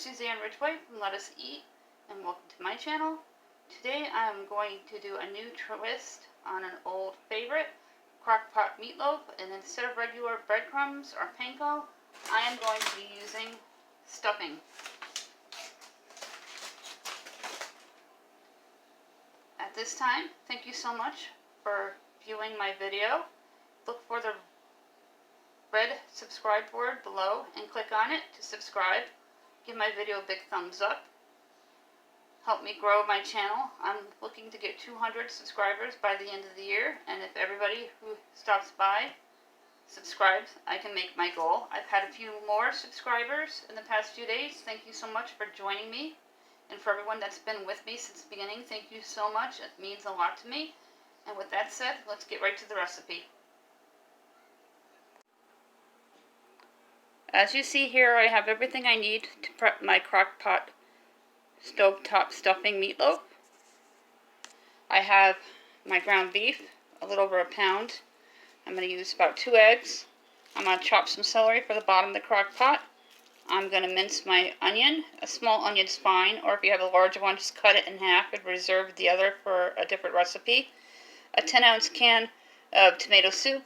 Suzanne Ridgway from Let Us Eat, and welcome to my channel. Today I'm going to do a new twist on an old favorite, Crockpot meatloaf, and instead of regular breadcrumbs or panko, I am going to be using stuffing. At this time, thank you so much for viewing my video. Look for the red subscribe board below and click on it to subscribe. Give my video a big thumbs up. Help me grow my channel. I'm looking to get 200 subscribers by the end of the year, and if everybody who stops by subscribes, I can make my goal. I've had a few more subscribers in the past few days. Thank you so much for joining me, and for everyone that's been with me since the beginning, thank you so much. It means a lot to me. And with that said, let's get right to the recipe. As you see here, I have everything I need to prep my Crockpot stovetop stuffing meatloaf. I have my ground beef, a little over a pound. I'm going to use about 2 eggs. I'm going to chop some celery for the bottom of the Crockpot. I'm going to mince my onion. A small onion's fine, or if you have a larger one, just cut it in half and reserve the other for a different recipe. A 10-ounce can of tomato soup,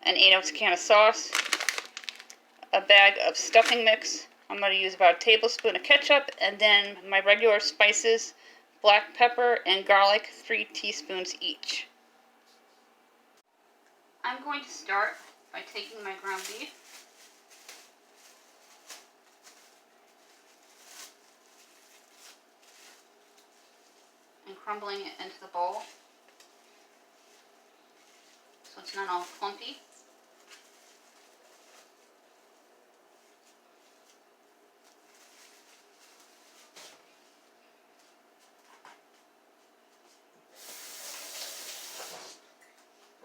an 8-ounce can of sauce, a bag of stuffing mix. I'm going to use about a tablespoon of ketchup, and then my regular spices, black pepper and garlic, 3 teaspoons each. I'm going to start by taking my ground beef and crumbling it into the bowl so it's not all clumpy.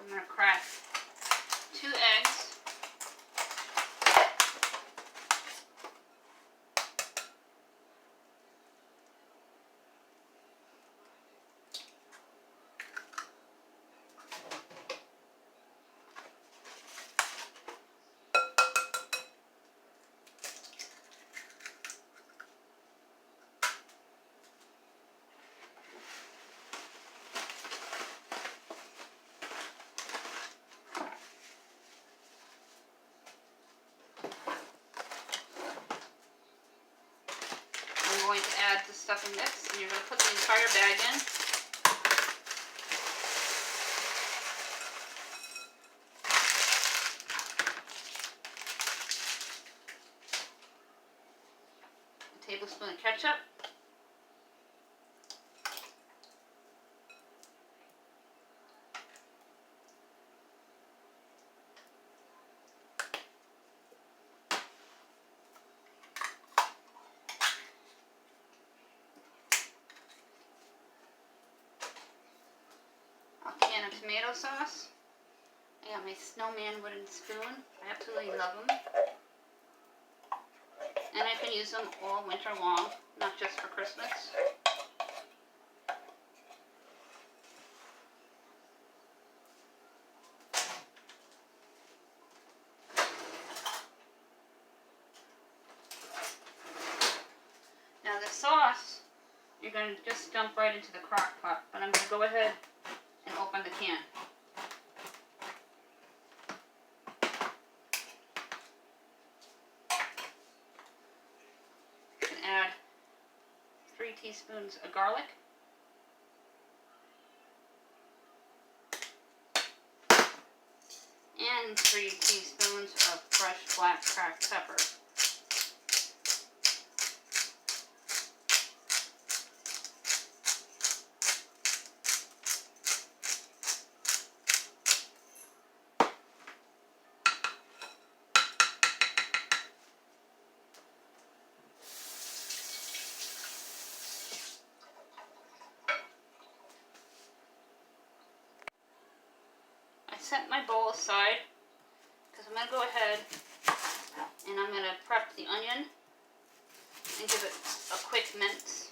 I'm going to crack 2 eggs, I'm going to add the stuffing mix, and you're going to put the entire bag in. A tablespoon of ketchup. Can of tomato sauce. I got my snowman wooden spoon. I absolutely love them. And I can use them all winter long, not just for Christmas. Now the sauce, you're going to just dump right into the crock pot, but I'm going to go ahead and open the can. You can add 3 teaspoons of garlic, and 3 teaspoons of fresh black cracked pepper. Set my bowl aside because I'm going to go ahead and I'm going to prep the onion and give it a quick mince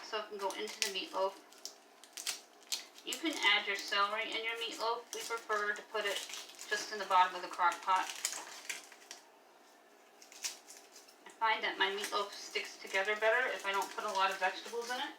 so it can go into the meatloaf. You can add your celery in your meatloaf. We prefer to put it just in the bottom of the crock pot. find that my meatloaf sticks together better if I don't put a lot of vegetables in it.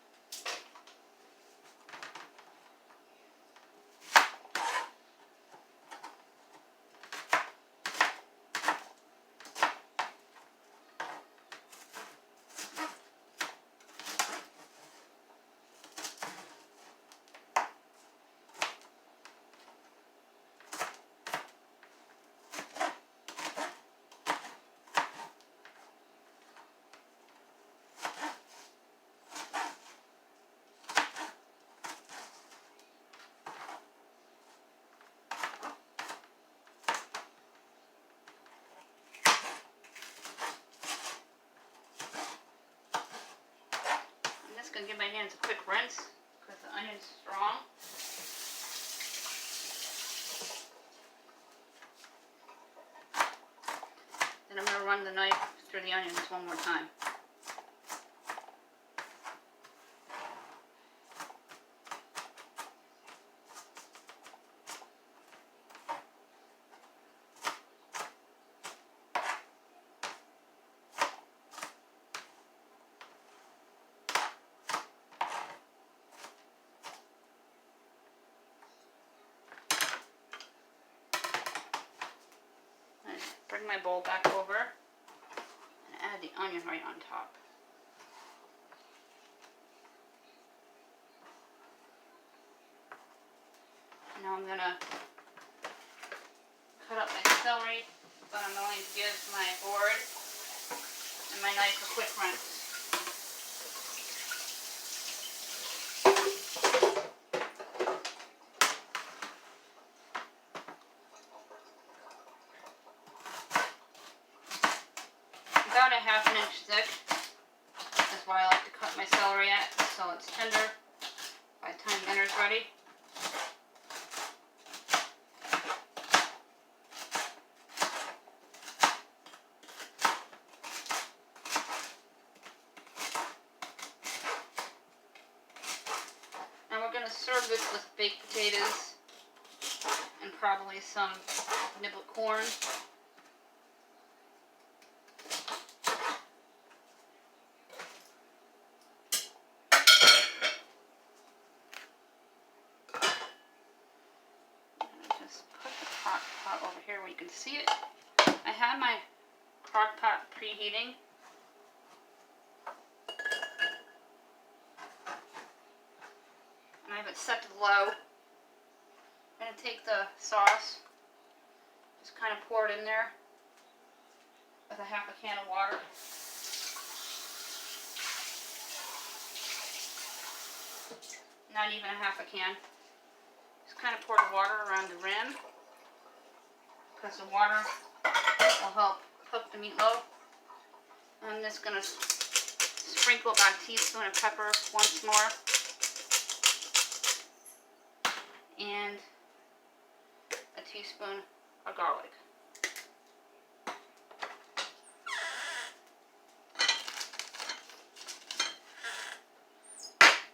Gonna give my hands a quick rinse because the onion's strong. Then I'm gonna run the knife through the onions one more time. Bring my bowl back over and add the onion right on top. Now I'm going to cut up my celery, but I'm going to give my board and my knife a quick rinse. About a ½ inch thick. That's why I like to cut my celery at, so it's tender by the time dinner's ready. Now we're going to serve this with baked potatoes and probably some niblet corn. Crockpot over here where you can see it. I have my Crockpot preheating. And I have it set to low. I'm going to take the sauce, just kind of pour it in there with a ½ a can of water. Not even a ½ a can. Just kind of pour the water around the rim, because the water will help cook the meatloaf. I'm just going to sprinkle about a teaspoon of pepper once more, and a teaspoon of garlic.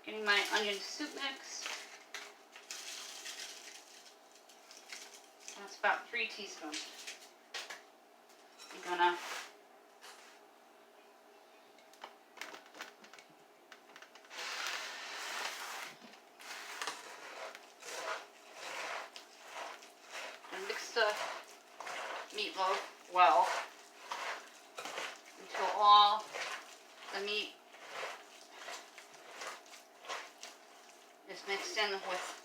Getting my onion soup mix. That's about 3 teaspoons. I'm gonna mix the meatloaf well until all the meat is mixed in with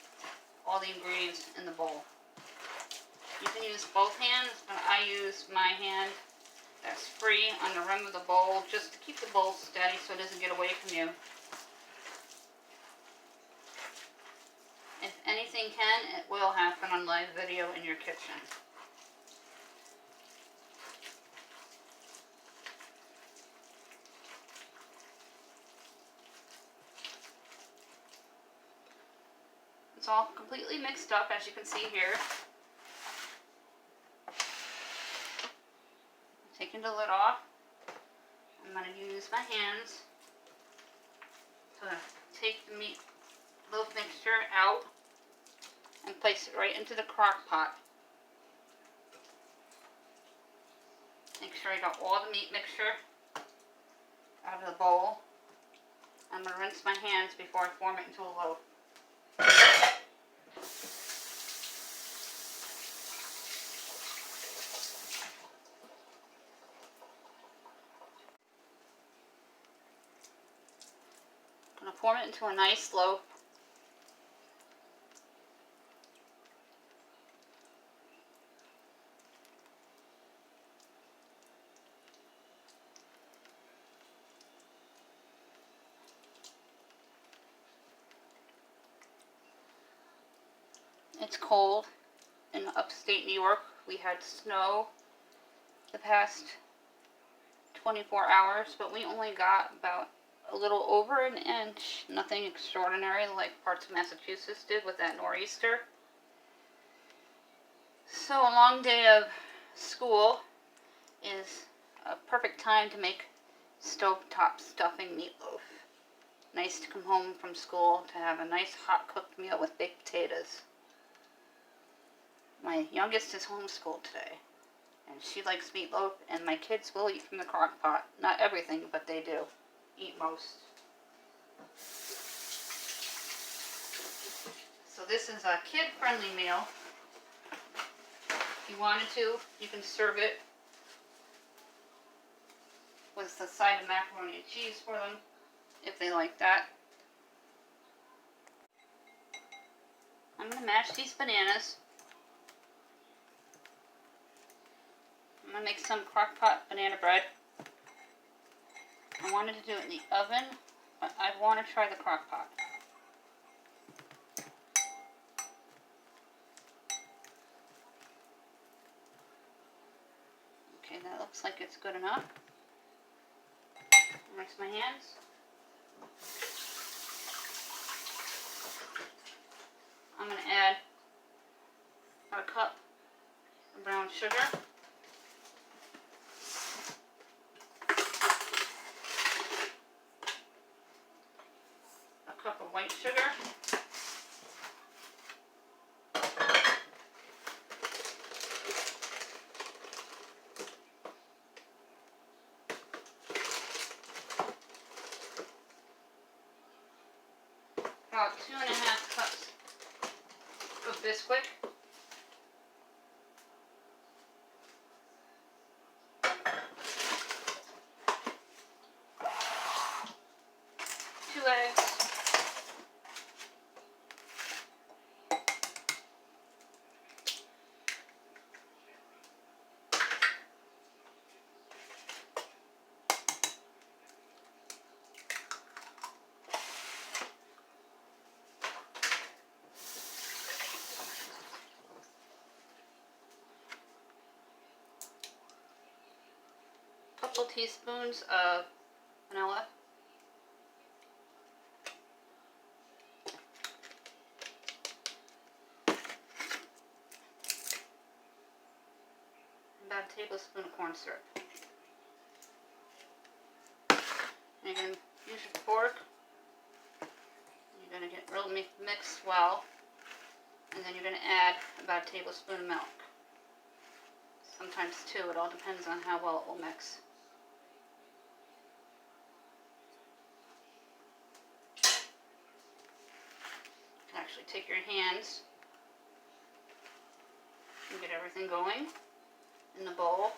all the ingredients in the bowl. You can use both hands, but I use my hand that's free on the rim of the bowl just to keep the bowl steady so it doesn't get away from you. If anything can, it will happen on live video in your kitchen. It's all completely mixed up, as you can see here. Taking the lid off, I'm going to use my hands to take the meatloaf mixture out and place it right into the crock pot. Make sure I got all the meat mixture bowl. I'm going to rinse my hands before I form it into a loaf. I'm going to form it into a nice loaf. It's cold in upstate New York. We had snow the past 24 hours, but we only got about a little over an inch. Nothing extraordinary like parts of Massachusetts did with that nor'easter. So a long day of school is a perfect time to make stovetop stuffing meatloaf. Nice to come home from school to have a nice hot cooked meal with baked potatoes. My youngest is homeschooled today, and she likes meatloaf, and my kids will eat from the crock pot. Not everything, but they do eat most. So this is a kid-friendly meal. If you wanted to, you can serve it with a side of macaroni and cheese for them, if they like that. I'm going to mash these bananas. I'm going to make some Crock-Pot banana bread. I wanted to do it in the oven, but I want to try the Crock-Pot. Okay, that looks like it's good enough. Rinse my hands. I'm going to add a cup of brown sugar. A cup of white sugar. About 2.5 cups of Bisquick. Two eggs. Couple teaspoons of vanilla. About a tablespoon of corn syrup. And you're going to use your fork. You're going to get real mixed well. And then you're going to add about a tablespoon of milk. Sometimes 2. It all depends on how well it will mix. You can actually take your hands and get everything going in the bowl.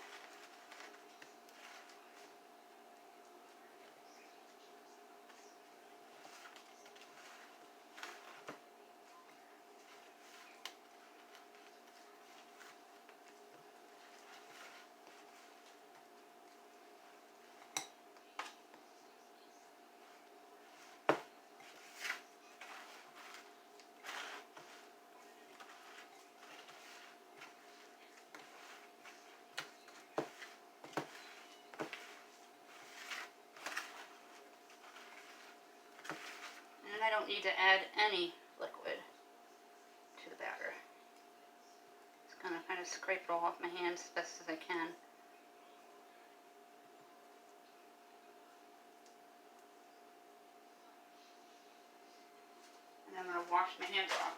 And I don't need to add any liquid to the batter. Just gonna kind of scrape it all off my hands as best as I can. And I'm gonna wash my hands off.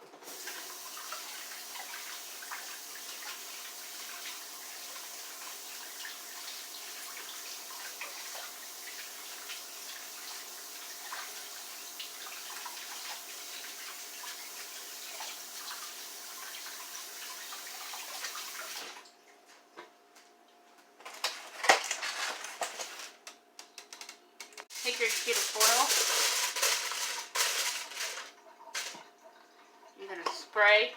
take your sheet of foil. You're going to spray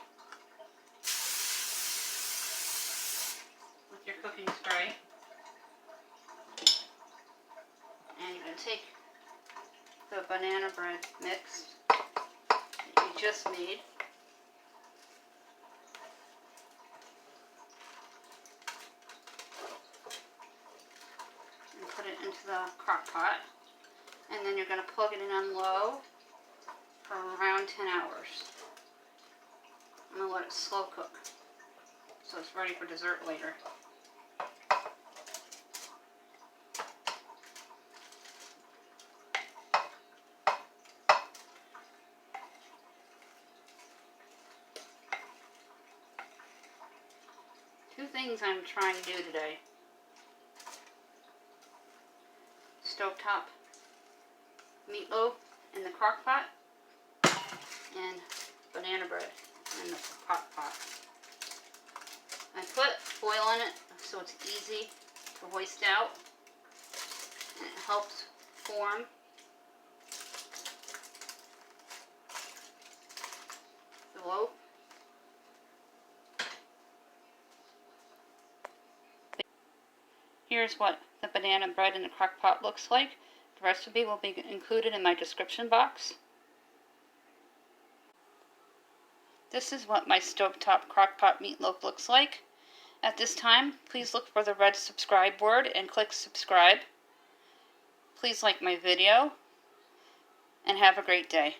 with your cooking spray. And you're going to take the banana bread mix that you just made. And put it into the crock pot. And then you're going to plug it in on low for around 10 hours. I'm going to let it slow cook so it's ready for dessert later. Two things I'm trying to do today. Stovetop meatloaf in the crock pot and banana bread in the crock pot. I put foil on it so it's easy to hoist out and it helps form the loaf. Here's what the banana bread in the crock pot looks like. The recipe will be included in my description box. This is what my stovetop crockpot meatloaf looks like. At this time, please look for the red subscribe word and click subscribe. Please like my video and have a great day.